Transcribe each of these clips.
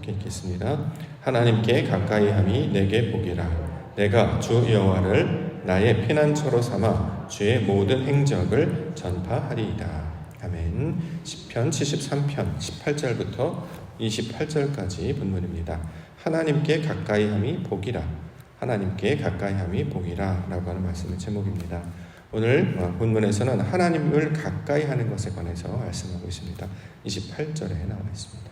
이렇게 읽겠습니다. 하나님께 가까이함이 내게 복이라. 내가 주 여호와를 나의 피난처로 삼아 주의 모든 행적을 전파하리이다. 아멘. 시편 73편 18절부터 28절까지 본문입니다. 하나님께 가까이함이 복이라. 하나님께 가까이함이 복이라 라고 하는 말씀의 제목입니다. 오늘 본문에서는 하나님을 가까이 하는 것에 관해서 말씀하고 있습니다. 28절에 나와 있습니다.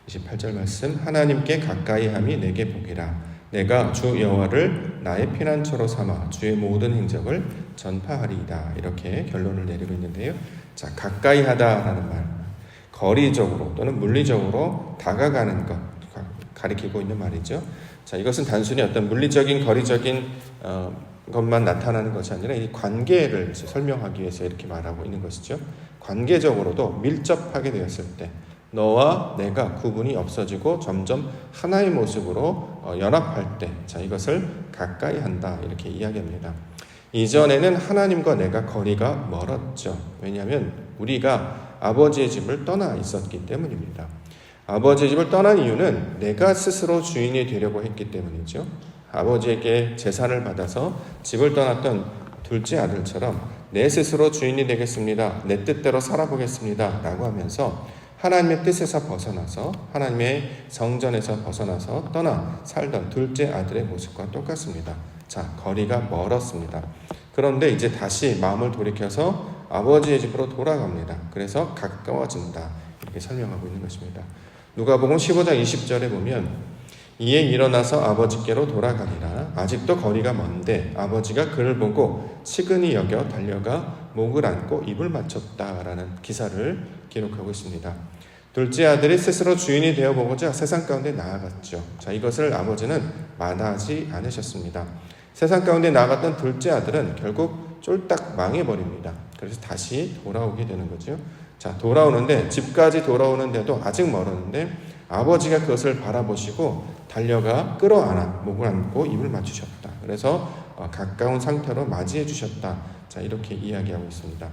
28절 말씀, 하나님께 가까이함이 내게 복이라. 내가 주 여호와를 나의 피난처로 삼아 주의 모든 행적을 전파하리이다. 이렇게 결론을 내리고 있는데요. 자, 가까이 하다라는 말, 거리적으로 또는 물리적으로 다가가는 것 가리키고 있는 말이죠. 자, 이것은 단순히 어떤 물리적인 거리적인 것만 나타나는 것이 아니라 이 관계를 설명하기 위해서 이렇게 말하고 있는 것이죠. 관계적으로도 밀접하게 되었을 때 너와 내가 구분이 없어지고 점점 하나의 모습으로 연합할 때, 자, 이것을 가까이 한다 이렇게 이야기합니다. 이전에는 하나님과 내가 거리가 멀었죠. 왜냐하면 우리가 아버지의 집을 떠나 있었기 때문입니다. 아버지의 집을 떠난 이유는 내가 스스로 주인이 되려고 했기 때문이죠. 아버지에게 재산을 받아서 집을 떠났던 둘째 아들처럼 내 스스로 주인이 되겠습니다. 내 뜻대로 살아보겠습니다. 라고 하면서 하나님의 뜻에서 벗어나서 하나님의 성전에서 벗어나서 떠나 살던 둘째 아들의 모습과 똑같습니다. 자, 거리가 멀었습니다. 그런데 이제 다시 마음을 돌이켜서 아버지의 집으로 돌아갑니다. 그래서 가까워진다. 이렇게 설명하고 있는 것입니다. 누가복음 15장 20절에 보면 이에 일어나서 아버지께로 돌아가니라. 아직도 거리가 먼데 아버지가 그를 보고 측은히 여겨 달려가 목을 안고 입을 맞췄다라는 기사를 기록하고 있습니다. 둘째 아들이 스스로 주인이 되어보고자 세상 가운데 나아갔죠. 자, 이것을 아버지는 마다하지 않으셨습니다. 세상 가운데 나아갔던 둘째 아들은 결국 쫄딱 망해버립니다. 그래서 다시 돌아오게 되는 거죠. 자, 돌아오는데 집까지 돌아오는데도 아직 멀었는데 아버지가 그것을 바라보시고 달려가 끌어안아 목을 안고 입을 맞추셨다. 그래서 가까운 상태로 맞이해 주셨다. 자, 이렇게 이야기하고 있습니다.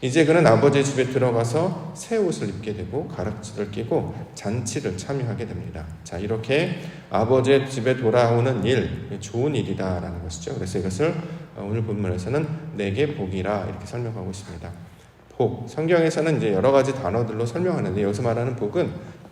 이제 그는 아버지의 집에 들어가서 새 옷을 입게 되고 가락지를 끼고 잔치를 참여하게 됩니다. 자, 이렇게 아버지의 집에 돌아오는 일, 좋은 일이다라는 것이죠. 그래서 이것을 오늘 본문에서는 내게 복이라 이렇게 설명하고 있습니다. 복, 성경에서는 이제 여러 가지 단어들로 설명하는데 여기서 말하는 복은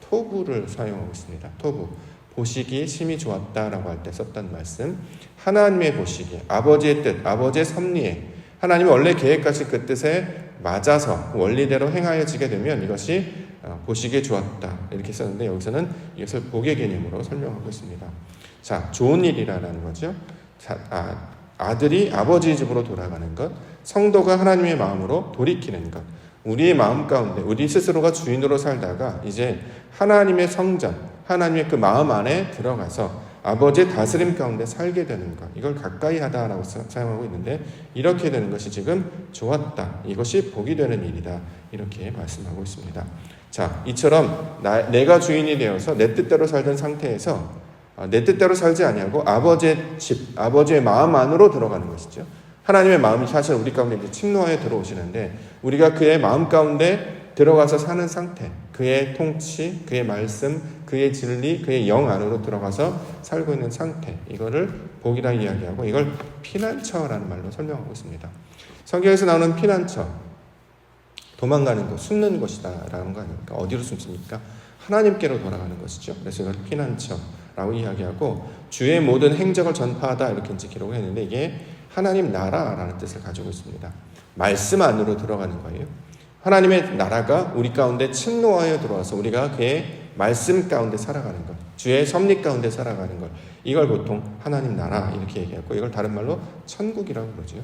토부를 사용하고 있습니다. 토부, 보시기에 심히 좋았다라고 할 때 썼던 말씀, 하나님의 보시기에, 아버지의 뜻, 아버지의 섭리에, 하나님의 원래 계획하신 그 뜻에 맞아서 원리대로 행하여지게 되면 이것이 보시기에 좋았다 이렇게 썼는데 여기서는 이것을 복의 개념으로 설명하고 있습니다. 자, 좋은 일이라는 거죠. 아들이 아버지의 집으로 돌아가는 것, 성도가 하나님의 마음으로 돌이키는 것, 우리의 마음 가운데 우리 스스로가 주인으로 살다가 이제 하나님의 성전, 하나님의 그 마음 안에 들어가서 아버지의 다스림 가운데 살게 되는 것, 이걸 가까이 하다라고 사용하고 있는데 이렇게 되는 것이 지금 좋았다, 이것이 복이 되는 일이다 이렇게 말씀하고 있습니다. 자, 이처럼 내가 주인이 되어서 내 뜻대로 살던 상태에서 내 뜻대로 살지 아니하고 아버지의 집, 아버지의 마음 안으로 들어가는 것이죠. 하나님의 마음이 사실 우리 가운데 이제 침노하여 들어오시는데 우리가 그의 마음 가운데 들어가서 사는 상태, 그의 통치, 그의 말씀, 그의 진리, 그의 영 안으로 들어가서 살고 있는 상태, 이거를 복이라 이야기하고 이걸 피난처라는 말로 설명하고 있습니다. 성경에서 나오는 피난처, 도망가는 것, 숨는 것이다 라는 거 아닙니까? 어디로 숨습니까? 하나님께로 돌아가는 것이죠. 그래서 이걸 피난처라고 이야기하고 주의 모든 행적을 전파하다 이렇게 이제 기록을 했는데 이게 하나님 나라라는 뜻을 가지고 있습니다. 말씀 안으로 들어가는 거예요. 하나님의 나라가 우리 가운데 침노하여 들어와서 우리가 그의 말씀 가운데 살아가는 것, 주의 섭리 가운데 살아가는 것, 이걸 보통 하나님 나라 이렇게 얘기하고 이걸 다른 말로 천국이라고 그러죠.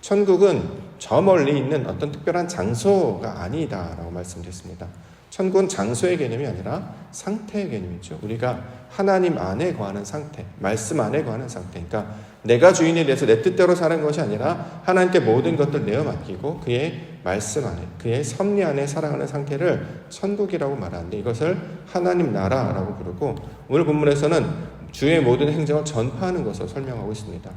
천국은 저 멀리 있는 어떤 특별한 장소가 아니다라고 말씀드렸습니다. 천국은 장소의 개념이 아니라 상태의 개념이죠. 우리가 하나님 안에 거하는 상태, 말씀 안에 거하는 상태. 그러니까 내가 주인이 돼서 내 뜻대로 사는 것이 아니라 하나님께 모든 것들 내어 맡기고 그의 말씀 안에, 그의 섭리 안에 살아가는 상태를 천국이라고 말하는데 이것을 하나님 나라라고 부르고 오늘 본문에서는 주의 모든 행적을 전파하는 것으로 설명하고 있습니다.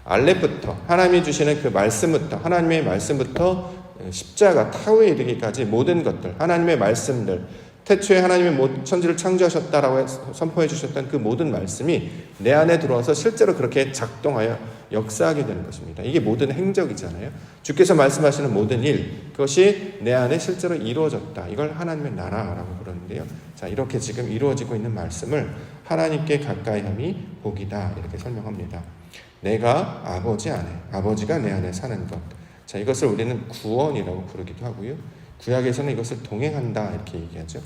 알렙부터 하나님이 주시는 그 말씀부터, 하나님의 말씀부터 십자가 타우에 이르기까지 모든 것들, 하나님의 말씀들 태초에 하나님이 천지를 창조하셨다라고 선포해 주셨던 그 모든 말씀이 내 안에 들어와서 실제로 그렇게 작동하여 역사하게 되는 것입니다. 이게 모든 행적이잖아요. 주께서 말씀하시는 모든 일, 그것이 내 안에 실제로 이루어졌다. 이걸 하나님의 나라라고 부르는데요. 자, 이렇게 지금 이루어지고 있는 말씀을 하나님께 가까이함이 복이다, 이렇게 설명합니다. 내가 아버지 안에, 아버지가 내 안에 사는 것. 자, 이것을 우리는 구원이라고 부르기도 하고요. 구약에서는 이것을 동행한다, 이렇게 얘기하죠.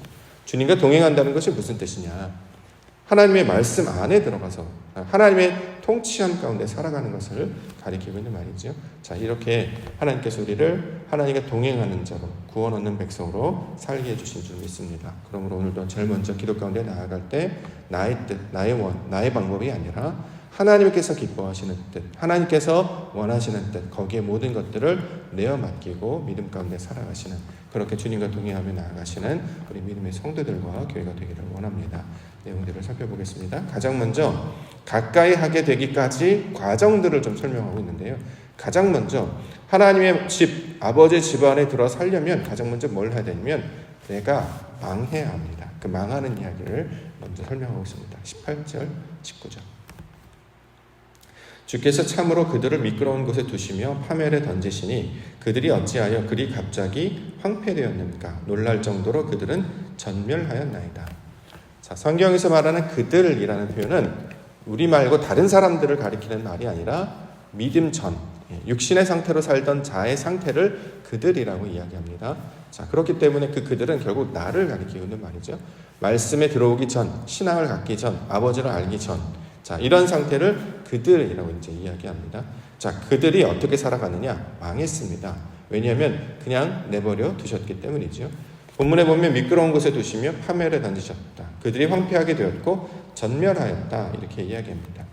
주님과 동행한다는 것이 무슨 뜻이냐? 하나님의 말씀 안에 들어가서 하나님의 통치함 가운데 살아가는 것을 가리키고 있는 말이죠. 자, 이렇게 하나님께서 우리를 하나님과 동행하는 자로 구원 얻는 백성으로 살게 해주신 줄 믿습니다. 그러므로 오늘도 제일 먼저 기도 가운데 나아갈 때 나의 뜻, 나의 방법이 아니라 하나님께서 기뻐하시는 뜻, 하나님께서 원하시는 뜻, 거기에 모든 것들을 내어 맡기고 믿음 가운데 살아가시는, 그렇게 주님과 동행하며 나아가시는 우리 믿음의 성도들과 교회가 되기를 원합니다. 내용들을 살펴보겠습니다. 가장 먼저 가까이 하게 되기까지 과정들을 좀 설명하고 있는데요. 가장 먼저 하나님의 집, 아버지의 집 안에 들어 살려면 가장 먼저 뭘 해야 되냐면 내가 망해야 합니다. 그 망하는 이야기를 먼저 설명하고 있습니다. 18절, 19절. 주께서 참으로 그들을 미끄러운 곳에 두시며 파멸에 던지시니 그들이 어찌하여 그리 갑자기 황폐되었는가? 놀랄 정도로 그들은 전멸하였나이다. 자, 성경에서 말하는 그들이라는 표현은 우리 말고 다른 사람들을 가리키는 말이 아니라 믿음 전, 육신의 상태로 살던 자의 상태를 그들이라고 이야기합니다. 자, 그렇기 때문에 그들은 결국 나를 가리키고 있는 말이죠. 말씀에 들어오기 전, 신앙을 갖기 전, 아버지를 알기 전, 자, 이런 상태를 그들이라고 이제 이야기합니다. 자, 그들이 어떻게 살아가느냐? 망했습니다. 왜냐하면 그냥 내버려 두셨기 때문이죠. 본문에 보면 미끄러운 곳에 두시며 파멸에 던지셨다. 그들이 황폐하게 되었고 전멸하였다, 이렇게 이야기합니다.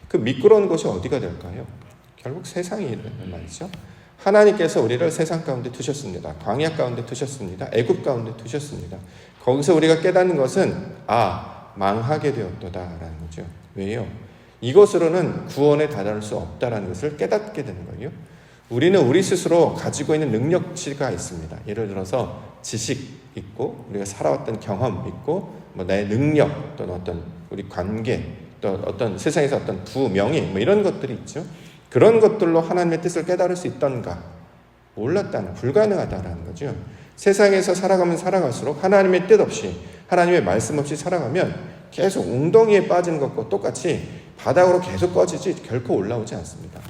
그 미끄러운 곳이 어디가 될까요? 결국 세상이라는 말이죠. 하나님께서 우리를 세상 가운데 두셨습니다. 광야 가운데 두셨습니다. 애굽 가운데 두셨습니다. 거기서 우리가 깨닫는 것은 망하게 되었도다라는 거죠. 왜요? 이것으로는 구원에 다다를 수 없다라는 것을 깨닫게 되는 거예요. 우리는 우리 스스로 가지고 있는 능력치가 있습니다. 예를 들어서 지식 있고 우리가 살아왔던 경험 있고 내 능력 또는 어떤 우리 관계 또 어떤 세상에서 어떤 명예 이런 것들이 있죠. 그런 것들로 하나님의 뜻을 깨달을 수 있던가? 몰랐다는, 불가능하다라는 거죠. 세상에서 살아가면 살아갈수록 하나님의 뜻 없이 하나님의 말씀 없이 살아가면 계속 웅덩이에 빠지는 것과 똑같이 바닥으로 계속 꺼지지 결코 올라오지 않습니다.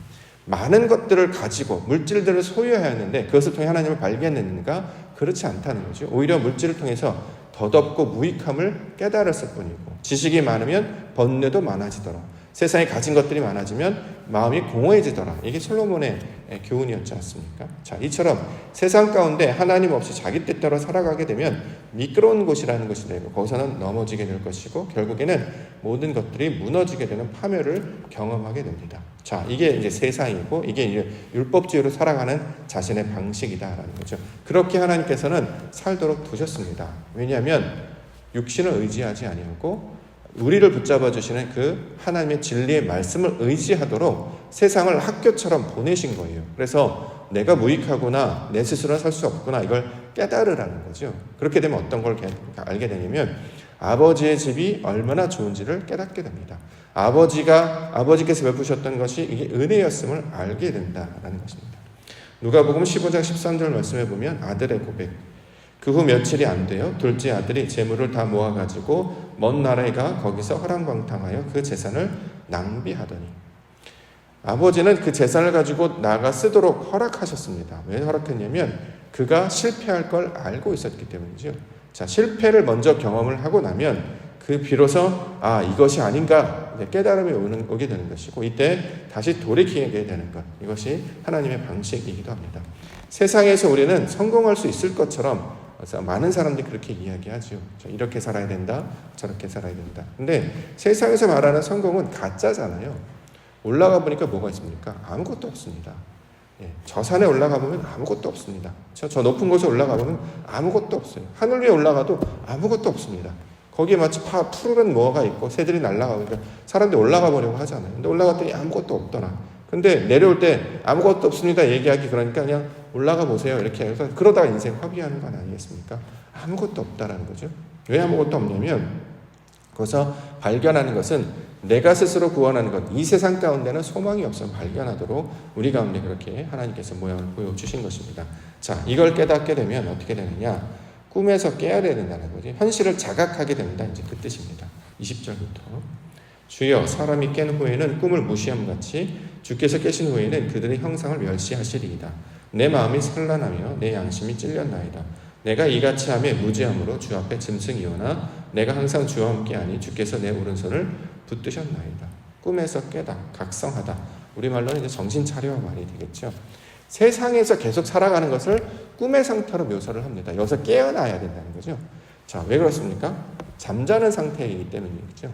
많은 것들을 가지고 물질들을 소유해야 하는데 그것을 통해 하나님을 발견했는가? 그렇지 않다는 거죠. 오히려 물질을 통해서 덧없고 무익함을 깨달았을 뿐이고, 지식이 많으면 번뇌도 많아지더라. 세상에 가진 것들이 많아지면 마음이 공허해지더라. 이게 솔로몬의 교훈이었지 않습니까? 자, 이처럼 세상 가운데 하나님 없이 자기 뜻대로 살아가게 되면 미끄러운 곳이라는 것이 되고 거기서는 넘어지게 될 것이고 결국에는 모든 것들이 무너지게 되는 파멸을 경험하게 됩니다. 자, 이게 이제 세상이고 이게 이제 율법주의로 살아가는 자신의 방식이다라는 거죠. 그렇게 하나님께서는 살도록 두셨습니다. 왜냐하면 육신을 의지하지 아니하고 우리를 붙잡아 주시는 그 하나님의 진리의 말씀을 의지하도록 세상을 학교처럼 보내신 거예요. 그래서 내가 무익하구나, 내 스스로는 살 수 없구나, 이걸 깨달으라는 거죠. 그렇게 되면 어떤 걸 알게 되냐면 아버지의 집이 얼마나 좋은지를 깨닫게 됩니다. 아버지께서 베푸셨던 것이 이게 은혜였음을 알게 된다라는 것입니다. 누가복음 15장 13절 말씀에 보면 아들의 고백, 그 후 며칠이 안 돼요. 둘째 아들이 재물을 다 모아가지고 먼 나라에 가 거기서 허랑방탕하여 그 재산을 낭비하더니, 아버지는 그 재산을 가지고 나가 쓰도록 허락하셨습니다. 왜 허락했냐면 그가 실패할 걸 알고 있었기 때문이죠. 자, 실패를 먼저 경험을 하고 나면 그 비로소 이것이 아닌가 깨달음이 오게 되는 것이고 이때 다시 돌이키게 되는 것, 이것이 하나님의 방식이기도 합니다. 세상에서 우리는 성공할 수 있을 것처럼 많은 사람들이 그렇게 이야기하죠. 이렇게 살아야 된다, 저렇게 살아야 된다. 근데 세상에서 말하는 성공은 가짜잖아요. 올라가 보니까 뭐가 있습니까? 아무것도 없습니다. 저 산에 올라가 보면 아무것도 없습니다. 저 높은 곳에 올라가 보면 아무것도 없어요. 하늘 위에 올라가도 아무것도 없습니다. 거기에 마치 푸른 뭐가 있고 새들이 날아가니까 사람들이 올라가 보려고 하잖아요. 근데 올라갔더니 아무것도 없더라. 근데 내려올 때 아무것도 없습니다 얘기하기 그러니까 그냥 올라가 보세요 이렇게 해서 그러다가 인생 허비하는 건 아니겠습니까? 아무것도 없다라는 거죠. 왜 아무것도 없냐면 거기서 발견하는 것은 내가 스스로 구원하는 것, 이 세상 가운데는 소망이 없어 발견하도록 우리 가운데 그렇게 하나님께서 모양을 보여주신 것입니다. 자, 이걸 깨닫게 되면 어떻게 되느냐? 꿈에서 깨어야 된다는 거지. 현실을 자각하게 된다. 이제 그 뜻입니다. 20절부터 주여 사람이 깬 후에는 꿈을 무시함같이 주께서 깨신 후에는 그들의 형상을 멸시하시리이다. 내 마음이 산란하며 내 양심이 찔렸나이다. 내가 이같이 하며 무지함으로 주 앞에 짐승이오나 내가 항상 주와 함께하니 주께서 내 오른손을 붙드셨나이다. 꿈에서 깨다, 각성하다. 우리말로는 이제 정신 차려와 말이 되겠죠. 세상에서 계속 살아가는 것을 꿈의 상태로 묘사를 합니다. 여기서 깨어나야 된다는 거죠. 자, 왜 그렇습니까? 잠자는 상태이기 때문이겠죠.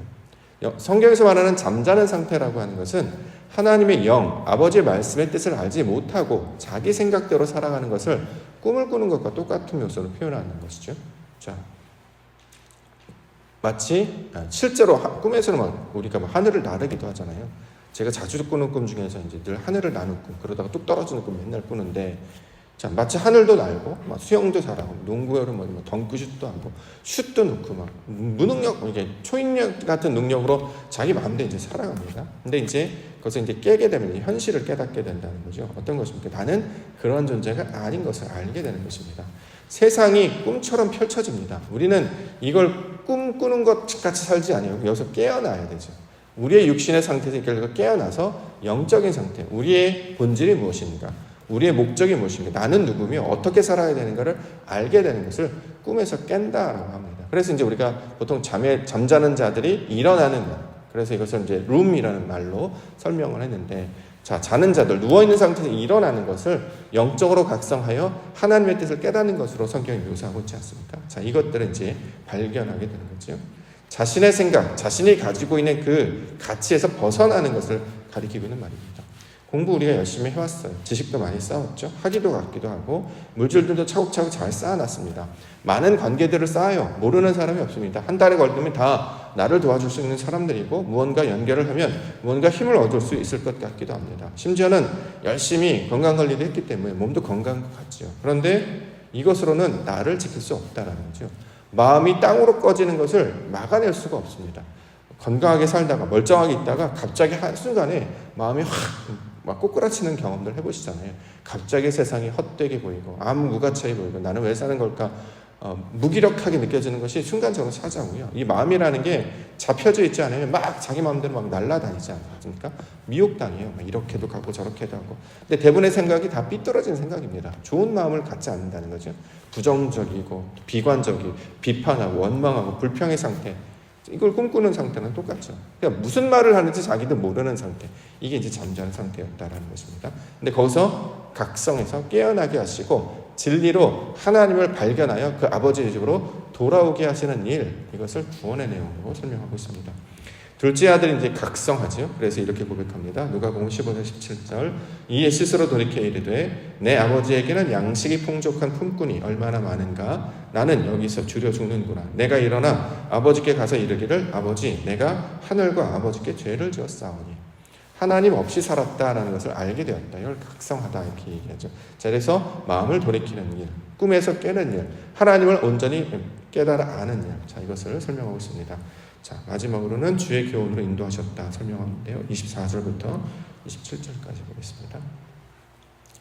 성경에서 말하는 잠자는 상태라고 하는 것은 하나님의 영, 아버지의 말씀의 뜻을 알지 못하고 자기 생각대로 살아가는 것을 꿈을 꾸는 것과 똑같은 묘사로 표현하는 것이죠. 자, 마치 실제로 꿈에서는 우리가 하늘을 나르기도 하잖아요. 제가 자주 꾸는 꿈 중에서 이제 늘 하늘을 나는 꿈, 그러다가 뚝 떨어지는 꿈 맨날 꾸는데, 자, 마치 하늘도 날고, 수영도 잘하고, 농구열은 덩크슛도 하고, 슛도 넣고, 무능력, 이게 초인력 같은 능력으로 자기 마음대로 이제 살아갑니다. 근데 이제 그것을 이제 깨게 되면 현실을 깨닫게 된다는 거죠. 어떤 것입니까? 나는 그런 존재가 아닌 것을 알게 되는 것입니다. 세상이 꿈처럼 펼쳐집니다. 우리는 이걸 꿈꾸는 것 같이 살지 아니에요. 여기서 깨어나야 되죠. 우리의 육신의 상태에서 결국 깨어나서 영적인 상태, 우리의 본질이 무엇인가, 우리의 목적이 무엇인가, 나는 누구며 어떻게 살아야 되는가를 알게 되는 것을 꿈에서 깬다라고 합니다. 그래서 이제 우리가 보통 잠자는 자들이 일어나는 것, 그래서 이것을 이제 룸이라는 말로 설명을 했는데, 자, 자는 자들, 누워있는 상태에서 일어나는 것을 영적으로 각성하여 하나님의 뜻을 깨닫는 것으로 성경이 묘사하고 있지 않습니까? 자, 이것들을 이제 발견하게 되는 거죠. 자신의 생각, 자신이 가지고 있는 그 가치에서 벗어나는 것을 가리키고 있는 말입니다. 공부 우리가 열심히 해왔어요. 지식도 많이 쌓았죠. 학위도 갖기도 하고 물질들도 차곡차곡 잘 쌓아놨습니다. 많은 관계들을 쌓아요. 모르는 사람이 없습니다. 한 달에 걸리면 다 나를 도와줄 수 있는 사람들이고 무언가 연결을 하면 무언가 힘을 얻을 수 있을 것 같기도 합니다. 심지어는 열심히 건강관리도 했기 때문에 몸도 건강한 것 같죠. 그런데 이것으로는 나를 지킬 수 없다는 거죠. 마음이 땅으로 꺼지는 것을 막아낼 수가 없습니다. 건강하게 살다가 멀쩡하게 있다가 갑자기 한순간에 마음이 막 꼬꾸라치는 경험들 해보시잖아요. 갑자기 세상이 헛되게 보이고 아무 무가치하게 보이고 나는 왜 사는 걸까, 무기력하게 느껴지는 것이 순간적으로 찾아오고요. 이 마음이라는 게 잡혀져 있지 않으면 막 자기 마음대로 막 날아다니지 않습니까? 미혹당해요. 막 이렇게도 가고 저렇게도 하고. 근데 대부분의 생각이 다 삐뚤어진 생각입니다. 좋은 마음을 갖지 않는다는 거죠. 부정적이고 비관적이고 비판하고 원망하고 불평의 상태, 이걸 꿈꾸는 상태는 똑같죠. 그러니까 무슨 말을 하는지 자기도 모르는 상태, 이게 이제 잠자는 상태였다라는 것입니다. 근데 거기서 각성해서 깨어나게 하시고 진리로 하나님을 발견하여 그 아버지의 집으로 돌아오게 하시는 일, 이것을 구원의 내용으로 설명하고 있습니다. 둘째 아들이 이제 각성하죠. 그래서 이렇게 고백합니다. 누가복음 15장 17절, 이에 스스로 돌이켜 이르되 내 아버지에게는 양식이 풍족한 품꾼이 얼마나 많은가, 나는 여기서 줄여 죽는구나. 내가 일어나 아버지께 가서 이르기를 아버지, 내가 하늘과 아버지께 죄를 지었사오니. 하나님 없이 살았다라는 것을 알게 되었다. 이걸 각성하다 이렇게 얘기하죠. 자, 그래서 마음을 돌이키는 일, 꿈에서 깨는 일, 하나님을 온전히 깨달아 아는 일, 자, 이것을 설명하고 있습니다. 자, 마지막으로는 주의 교훈으로 인도하셨다 설명하는데요. 24절부터 27절까지 보겠습니다.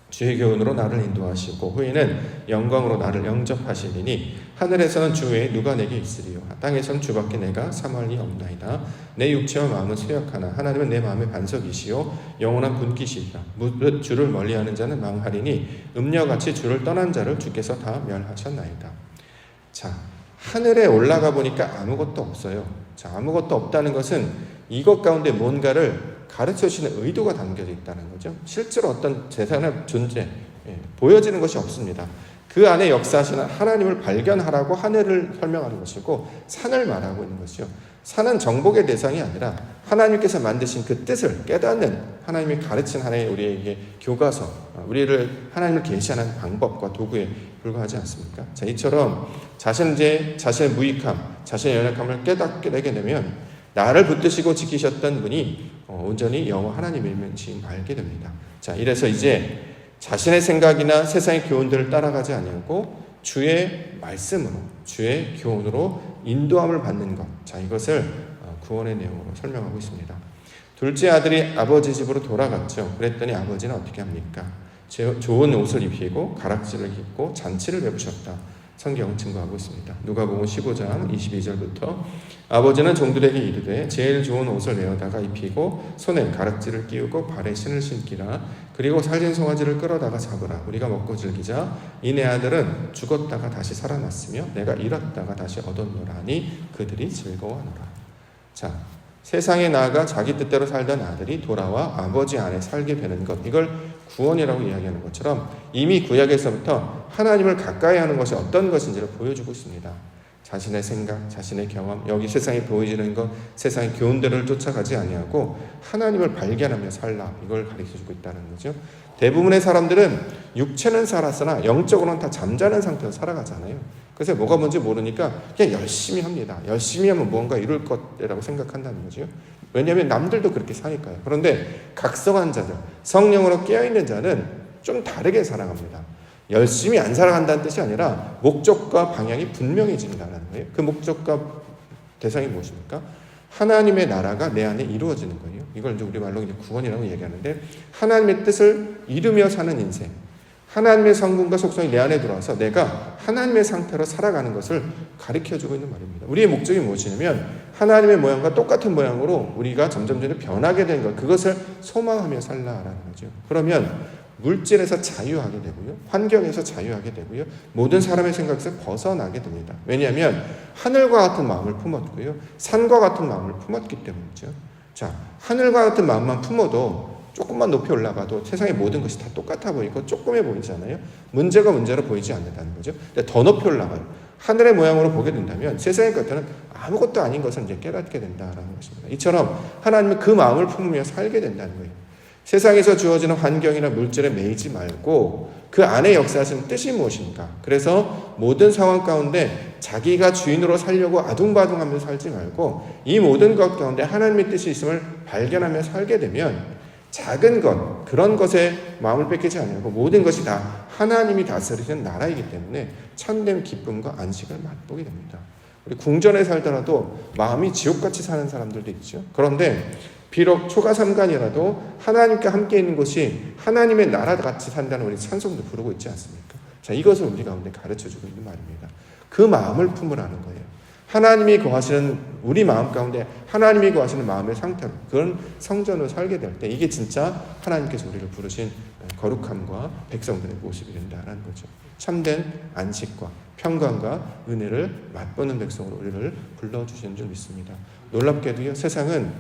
주의 교훈으로 나를 인도하시고 후에는 영광으로 나를 영접하시리니 하늘에서는 주 외에 누가 내게 있으리요, 땅에서는 주밖에 내가 사모할 리 없나이다. 내 육체와 마음은 쇠약하나 하나님은 내 마음의 반석이시요 영원한 분기시리라. 무릇 주를 멀리하는 자는 망하리니 음녀같이 주를 떠난 자를 주께서 다 멸하셨나이다. 자, 하늘에 올라가 보니까 아무것도 없어요. 자, 아무것도 없다는 것은 이것 가운데 뭔가를 가르쳐 주시는 의도가 담겨져 있다는 거죠. 실제로 어떤 재산의 존재, 보여지는 것이 없습니다. 그 안에 역사하시는 하나님을 발견하라고 하늘을 설명하는 것이고 산을 말하고 있는 것이요. 산은 정복의 대상이 아니라 하나님께서 만드신 그 뜻을 깨닫는 하나님이 가르친 하나의 우리에게 교과서, 우리를 하나님을 계시하는 방법과 도구에 불과하지 않습니까? 자, 이처럼 자신의 무익함, 자신의 연약함을 깨닫게 되게 되면 나를 붙드시고 지키셨던 분이 온전히 여호와 하나님임을 알게 됩니다. 자, 이래서 이제 자신의 생각이나 세상의 교훈들을 따라가지 아니하고 주의 말씀으로, 주의 교훈으로 인도함을 받는 것. 자, 이것을 구원의 내용으로 설명하고 있습니다. 둘째 아들이 아버지 집으로 돌아갔죠. 그랬더니 아버지는 어떻게 합니까? 좋은 옷을 입히고 가락지를 입고 잔치를 베푸셨다. 성경은 증거하고 있습니다. 누가복음 15장 22절부터 아버지는 종들에게 이르되 제일 좋은 옷을 내어다가 입히고 손에 가락지를 끼우고 발에 신을 신기라. 그리고 살진 송아지를 끌어다가 잡으라. 우리가 먹고 즐기자. 이 내 아들은 죽었다가 다시 살아났으며 내가 잃었다가 다시 얻었노라 하니 그들이 즐거워하노라. 자, 세상에 나아가 자기 뜻대로 살던 아들이 돌아와 아버지 안에 살게 되는 것, 이걸 구원이라고 이야기하는 것처럼 이미 구약에서부터 하나님을 가까이 하는 것이 어떤 것인지를 보여주고 있습니다. 자신의 생각, 자신의 경험, 여기 세상에 보여지는 것, 세상의 교훈들을 쫓아가지 아니하고 하나님을 발견하며 살라, 이걸 가르쳐주고 있다는 거죠. 대부분의 사람들은 육체는 살았으나 영적으로는 다 잠자는 상태로 살아가잖아요. 그래서 뭐가 뭔지 모르니까 그냥 열심히 합니다. 열심히 하면 뭔가 이룰 것이라고 생각한다는 거죠. 왜냐하면 남들도 그렇게 사니까요. 그런데 각성한 자들, 성령으로 깨어있는 자는 좀 다르게 살아갑니다. 열심히 안 살아간다는 뜻이 아니라 목적과 방향이 분명해진다는 거예요. 그 목적과 대상이 무엇입니까? 하나님의 나라가 내 안에 이루어지는 거예요. 이걸 이제 우리말로 이제 구원이라고 얘기하는데, 하나님의 뜻을 이루며 사는 인생, 하나님의 성분과 속성이 내 안에 들어와서 내가 하나님의 상태로 살아가는 것을 가르쳐주고 있는 말입니다. 우리의 목적이 무엇이냐면 하나님의 모양과 똑같은 모양으로 우리가 점점 변하게 된 것, 그것을 소망하며 살라라는 거죠. 그러면 물질에서 자유하게 되고요, 환경에서 자유하게 되고요, 모든 사람의 생각에서 벗어나게 됩니다. 왜냐하면 하늘과 같은 마음을 품었고요, 산과 같은 마음을 품었기 때문이죠. 자, 하늘과 같은 마음만 품어도 조금만 높이 올라가도 세상의 모든 것이 다 똑같아 보이고 조그매 보이잖아요. 문제가 문제로 보이지 않는다는 거죠. 근데 더 높이 올라가요. 하늘의 모양으로 보게 된다면 세상의 것들은 아무것도 아닌 것을 이제 깨닫게 된다는 것입니다. 이처럼 하나님은 그 마음을 품으며 살게 된다는 거예요. 세상에서 주어지는 환경이나 물질에 매이지 말고 그 안에 역사하시는 뜻이 무엇인가. 그래서 모든 상황 가운데 자기가 주인으로 살려고 아둥바둥하면서 살지 말고 이 모든 것 가운데 하나님의 뜻이 있음을 발견하며 살게 되면 작은 것, 그런 것에 마음을 뺏기지 않고 모든 것이 다 하나님이 다스리는 나라이기 때문에 참된 기쁨과 안식을 맛보게 됩니다. 우리 궁전에 살더라도 마음이 지옥같이 사는 사람들도 있죠. 그런데 비록 초가삼간이라도 하나님과 함께 있는 곳이 하나님의 나라같이 산다는 우리 찬송도 부르고 있지 않습니까? 자, 이것을 우리 가운데 가르쳐주고 있는 말입니다. 그 마음을 품으라는 거예요. 하나님이 거하시는 우리 마음 가운데 하나님이 거하시는 마음의 상태로 그런 성전을 살게 될 때 이게 진짜 하나님께서 우리를 부르신 거룩함과 백성들의 모습이 된다는 거죠. 참된 안식과 평강과 은혜를 맛보는 백성으로 우리를 불러주시는 줄 믿습니다. 놀랍게도요, 세상은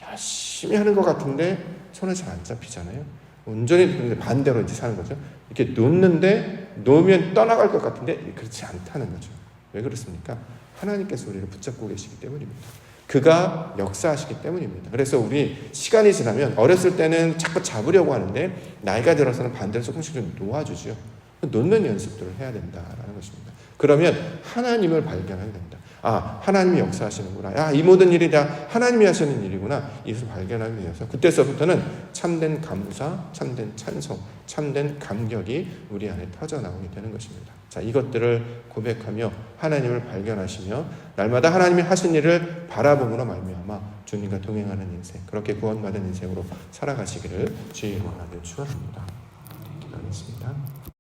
열심히 하는 것 같은데 손에 잘 안 잡히잖아요. 온전히 반대로 이제 사는 거죠. 이렇게 놓으면 떠나갈 것 같은데 그렇지 않다는 거죠. 왜 그렇습니까? 하나님께서 우리를 붙잡고 계시기 때문입니다. 그가 역사하시기 때문입니다. 그래서 우리 시간이 지나면 어렸을 때는 자꾸 잡으려고 하는데 나이가 들어서는 반대로 조금씩 좀 놓아주죠. 놓는 연습들을 해야 된다라는 것입니다. 그러면 하나님을 발견하게 됩니다. 아, 하나님이 역사하시는구나. 아, 이 모든 일이 다 하나님이 하시는 일이구나. 이것을 발견하기 위해서 그때서부터는 참된 감사, 참된 찬송, 참된 감격이 우리 안에 터져나오게 되는 것입니다. 자, 이것들을 고백하며 하나님을 발견하시며 날마다 하나님이 하신 일을 바라봄으로 말미암아 주님과 동행하는 인생, 그렇게 구원받은 인생으로 살아가시기를 주의 이름으로 축원합니다. 기도하겠습니다.